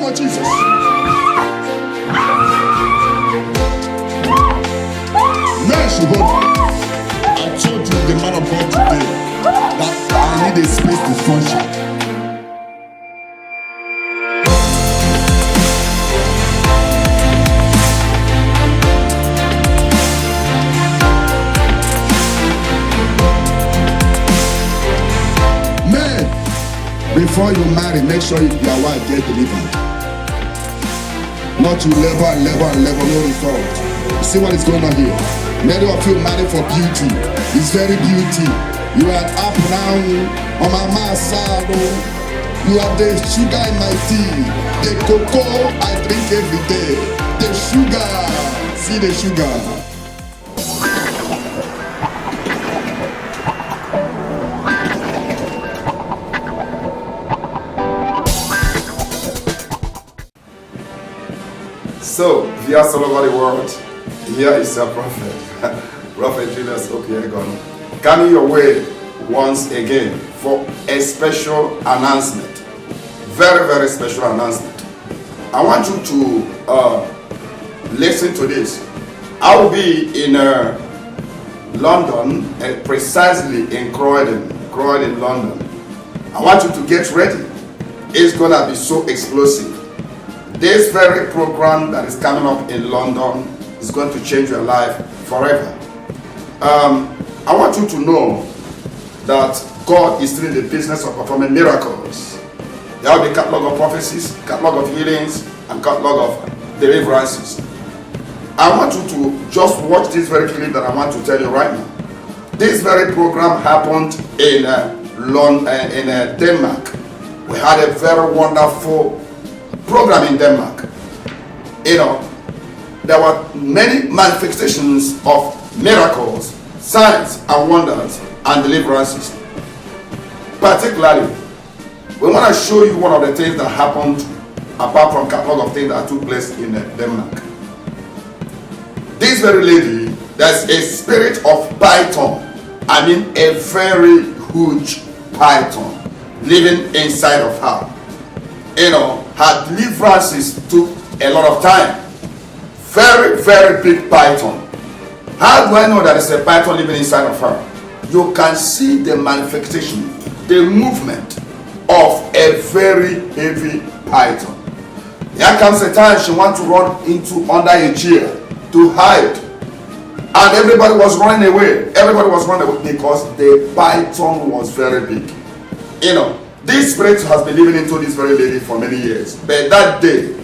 name of Jesus. Men should hold. I told you, the man of God today, that I need a space to function. Before you marry, make sure your wife get delivered. Not to level, no result. You see what is going on here? Many of you marry for beauty. It's very beauty. You are up now on my massage. You are the sugar in my tea. The cocoa I drink every day. The sugar. See the sugar. So, viewers all over the world, here is a prophet, Prophet Julius Obiagon, coming your way once again for a special announcement. Very, very special announcement. I want you to listen to this. I will be in London, precisely in Croydon, London. I want you to get ready. It's gonna be so explosive. This very program that is coming up in London is going to change your life forever. I want you to know that God is still in the business of performing miracles. There will be a catalog of prophecies, catalog of healings, and catalog of deliverances. I want you to just watch this very clip that I want to tell you right now. This very program happened in Denmark. We had a very wonderful program in Denmark. You know, there were many manifestations of miracles, signs and wonders and deliverances. Particularly, we want to show you one of the things that happened apart from catalog of things that took place in Denmark. This very lady, there's a spirit of python, I mean a very huge python living inside of her. You know, her deliverances took a lot of time. Very, very big python. How do I know that it's a python living inside of her? You can see the manifestation, the movement of a very heavy python. There comes a time she wants to run into under a chair to hide. And everybody was running away. Everybody was running away because the python was very big. You know, this spirit has been living into this very lady for many years. But that day,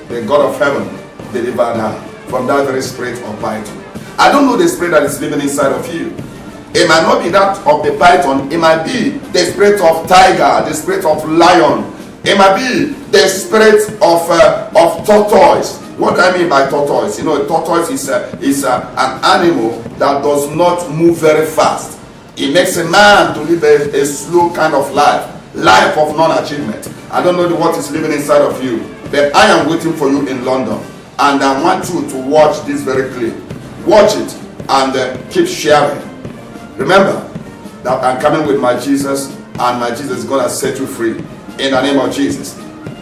the God of heaven delivered her from that very spirit of python. I don't know the spirit that is living inside of you. It might not be that of the python. It might be the spirit of tiger, the spirit of lion. It might be the spirit of tortoise. What do I mean by tortoise? You know, a tortoise is an animal that does not move very fast. It makes a man to live a slow kind of life of non-achievement. I don't know what is living inside of you, but I am waiting for you in London, and I want you to watch this very clip. Watch it and keep sharing. Remember that I'm coming with my Jesus, and my Jesus is going to set you free in the name of Jesus.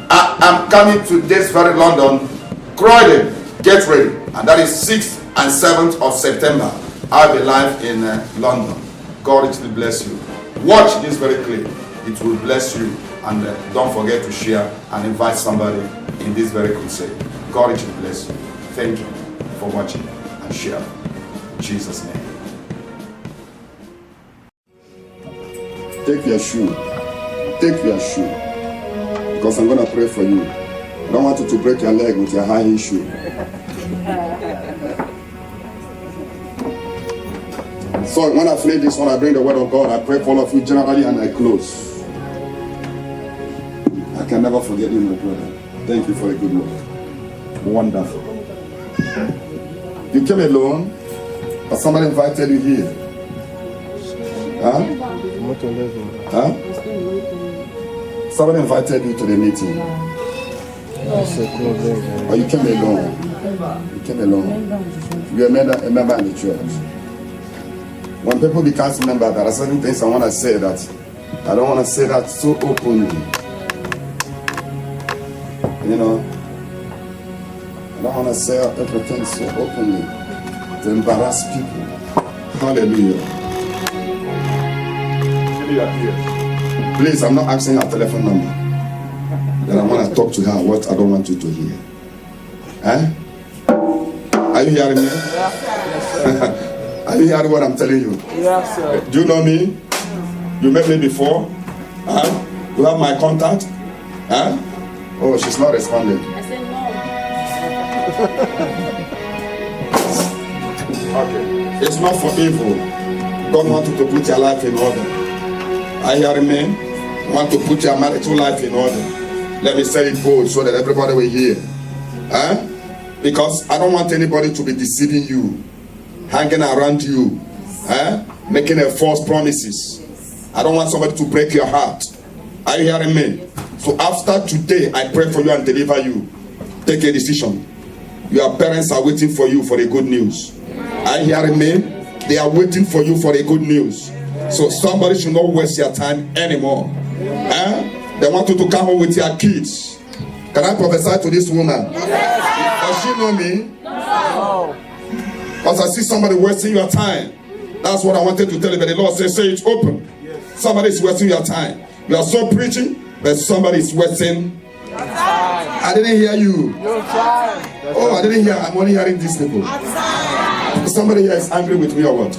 I'm coming to this very London, Croydon. Get ready, and that is 6th and 7th of September. I'll be live in London. God richly bless you. Watch this very clip. It will bless you, and don't forget to share and invite somebody in this very crusade. God richly bless you. Thank you for watching and share. In Jesus' name. Take your shoe. Take your shoe. Because I'm going to pray for you. I don't want you to break your leg with your high heel shoe. So when I play this one, I bring the word of God. I pray for all of you generally, and I close. I can never forget you, my brother. Thank you for a good work. Wonderful. You came alone, or somebody invited you here? Huh? Huh? Somebody invited you to the meeting. Or you came alone? You came alone. You're a member in the church. When people become members, there are certain things I want to say that I don't want to say that so openly. You know, I don't want to say everything so openly to embarrass people. Hallelujah. Please, I'm not asking her telephone number. Then I want to talk to her what I don't want you to hear. Eh? Are you hearing me? Yes, sir. Are you hearing what I'm telling you? Yes, sir. Do you know me? You met me before? Huh? You have my contact? Huh? Oh, she's not responding. I said no. Okay. It's not for evil. God wants you to put your life in order. Are you hearing me? Want to put your marital life in order. Let me say it bold so that everybody will hear. Huh? Because I don't want anybody to be deceiving you, hanging around you, making a false promises. I don't want somebody to break your heart. Are you hearing me? So after today, I pray for you and deliver you. Take a decision. Your parents are waiting for you for the good news. Are you hearing me? They are waiting for you for the good news. So somebody should not waste your time anymore. They want you to come home with your kids. Can I prophesy to this woman? Does she know me? No. Because I see somebody wasting your time. That's what I wanted to tell you. But the Lord says, say it open. Somebody is wasting your time. You are so preaching, but somebody is wasting. I didn't hear you. Oh, I didn't hear. I'm only hearing these people. Somebody here is angry with me or what?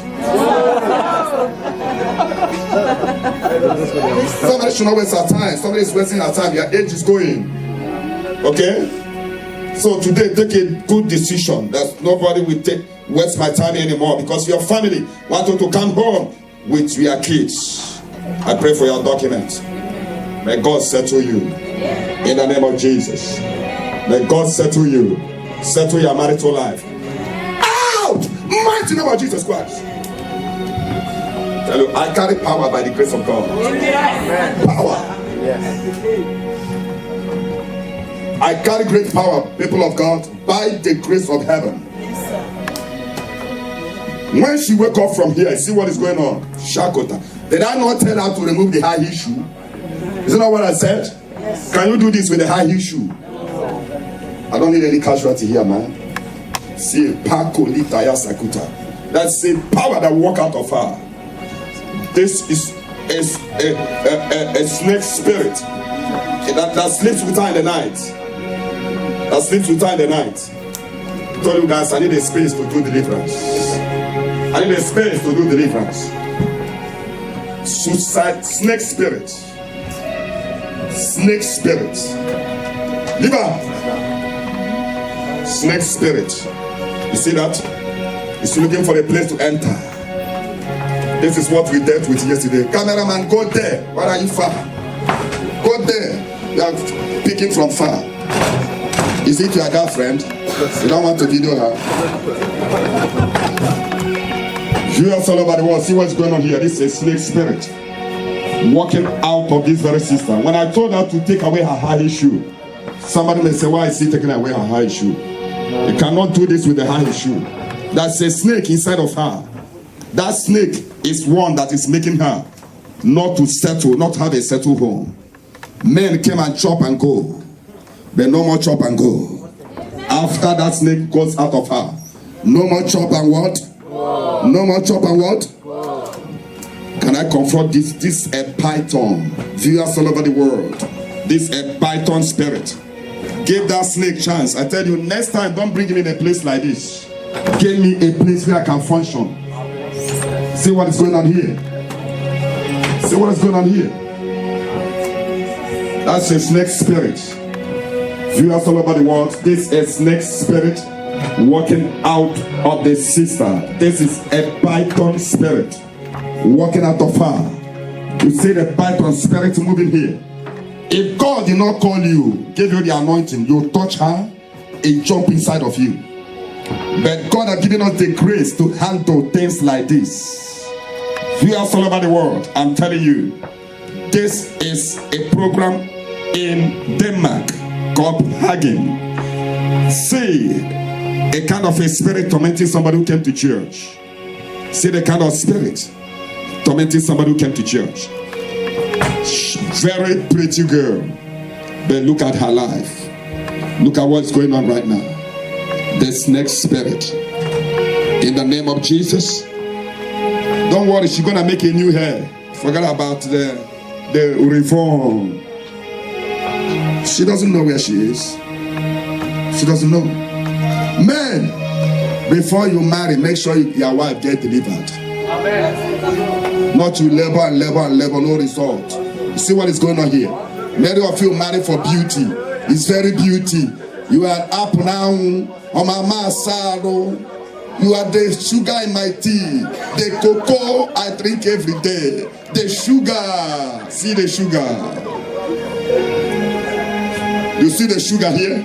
Somebody should not waste our time. Somebody is wasting our time. Your age is going. Okay? So today, take a good decision that nobody will waste my time anymore, because your family want you to come home with your kids. I pray for your documents. May God settle you in the name of Jesus. May God settle you. Settle your marital life. Out! Mighty name of Jesus Christ. Tell you, I carry power by the grace of God. Amen. Power. Yes. I carry great power, people of God, by the grace of heaven. When she wake up from here, see what is going on. Shakota. Did I not tell her to remove the high heel shoe? Isn't that what I said? Yes. Can you do this with the high heel shoe? I don't need any casualty here, man. See, Pakolitaya Sakuta. That's the power that walk out of her. This is a snake spirit that sleeps with her in the night. That sleeps with her in the night. I told you guys, I need a space to do deliverance. I need a space to do deliverance. Suicide, snake spirit. Snake spirit. Liver. Snake spirit. You see that? He's looking for a place to enter. This is what we dealt with yesterday. Cameraman, go there. Where are you far? Go there. You are picking from far. Is it your girlfriend? You don't want to video her? Viewers all over the world, see what's going on here. This is a snake spirit walking out of this very sister. When I told her to take away her high shoe, somebody may say, why is he taking away her high shoe? You cannot do this with the high shoe. That's a snake inside of her. That snake is one that is making her not to settle, not have a settled home. Men came and chop and go, but no more chop and go. After that snake goes out of her, no more chop and what? No more chop and what? Can I confront this? This a python. Viewers all over the world. This a python spirit. Give that snake chance. I tell you, next time, don't bring him in a place like this. Give me a place where I can function. See what is going on here. See what is going on here. That's a snake spirit. Viewers all over the world, this is snake spirit walking out of the sister. This is a python spirit walking out of her. You see the python spirit moving here. If God did not call you, give you the anointing, you touch her, it jump inside of you. But God has given us the grace to handle things like this. Viewers all over the world, I'm telling you, this is a program in Denmark called Hagen. See a kind of a spirit tormenting somebody who came to church. See the kind of spirit tormenting somebody who came to church. Very pretty girl, but look at her life. Look at what's going on right now. The snake spirit. In the name of Jesus. Don't worry, she's gonna make a new hair. Forget about the reform. She doesn't know where she is. She doesn't know. Men, before you marry, make sure your wife get delivered. Amen. Not you labor and labor and labor, no result. You see what is going on here? Many of you marry for beauty. It's very beauty. You are up now on my masaro. You are the sugar in my tea. The cocoa I drink every day. The sugar. See the sugar. You see the sugar here?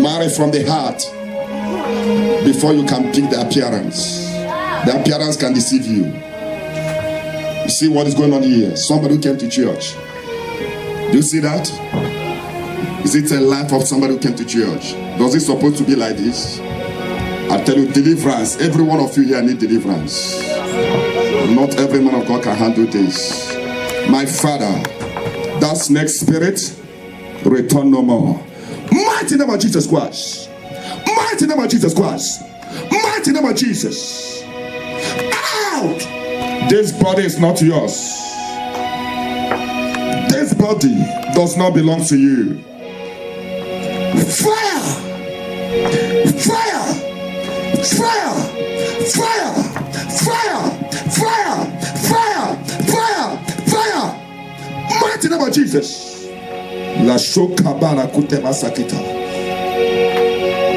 Marry from the heart before you can pick the appearance. The appearance can deceive you. You see what is going on here? Somebody who came to church. Do you see that? Is it a life of somebody who came to church? Does it supposed to be like this? I tell you, deliverance. Every one of you here need deliverance. Not every man of God can handle this. My Father, that snake spirit, return no more. Mighty name of Jesus Christ. Mighty name of Jesus Christ. Mighty name of Jesus. Out! This body is not yours. This body does not belong to you. Fire! Fire! Fire! Fire! Fire! Fire! Fire! Fire! Fire! Mighty name of Jesus. La shokabara kutema sakita.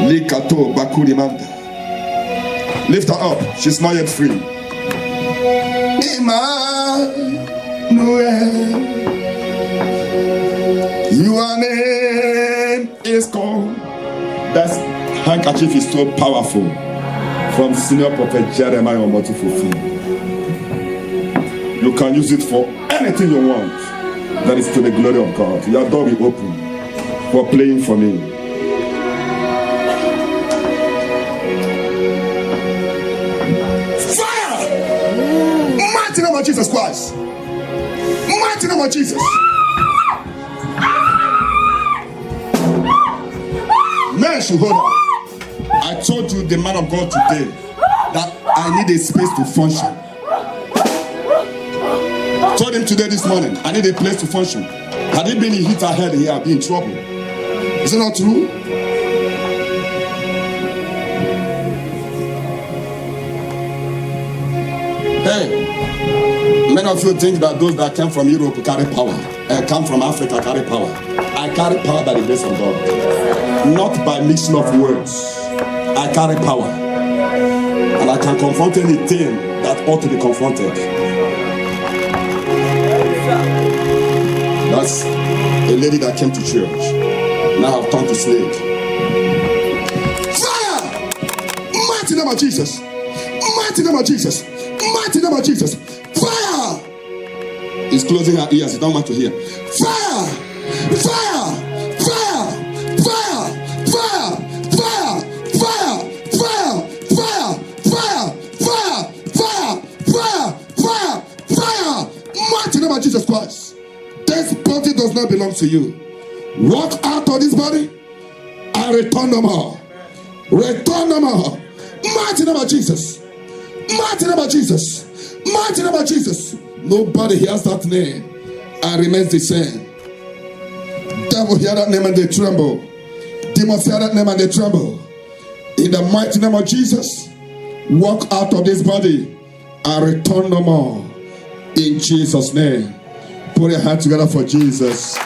Likato bakuri manda. Lift her up. She's not yet free. Emmanuel. Your name is called. That handkerchief is so powerful. From senior prophet Jeremiah on to fulfill. You can use it for anything you want. That is to the glory of God. Your door will open for playing for me. Fire! Mighty name of Jesus Christ. Mighty name of Jesus. Men should hold on. I told you, the man of God today, that I need a space to function. I told him today, this morning, I need a place to function. Had it been a hit ahead here, I'd be in trouble. Is it not true? Hey, many of you think that those that came from Europe carry power, come from Africa carry power. I carry power by the grace of God, not by mixing of words. I carry power, and I can confront anything that ought to be confronted. That's a lady that came to church. Now I've turned to slave. Fire! Mighty name of Jesus. Mighty name of Jesus. Mighty name of Jesus. Fire! He's closing her ears. He don't want to hear. Fire! Fire! Fire! Fire! Fire! Fire! Fire! Fire! Fire! Fire! Fire! Fire! Fire! Fire! Fire! Mighty name of Jesus Christ. This body does not belong to you. Walk out of this body and return no more. Return no more. Mighty name of Jesus. Mighty name of Jesus. Mighty name of Jesus. Nobody hears that name and remains the same. Devil hear that name and they tremble. Demons hear that name and they tremble. In the mighty name of Jesus, walk out of this body and return no more. In Jesus' name. Put your hands together for Jesus.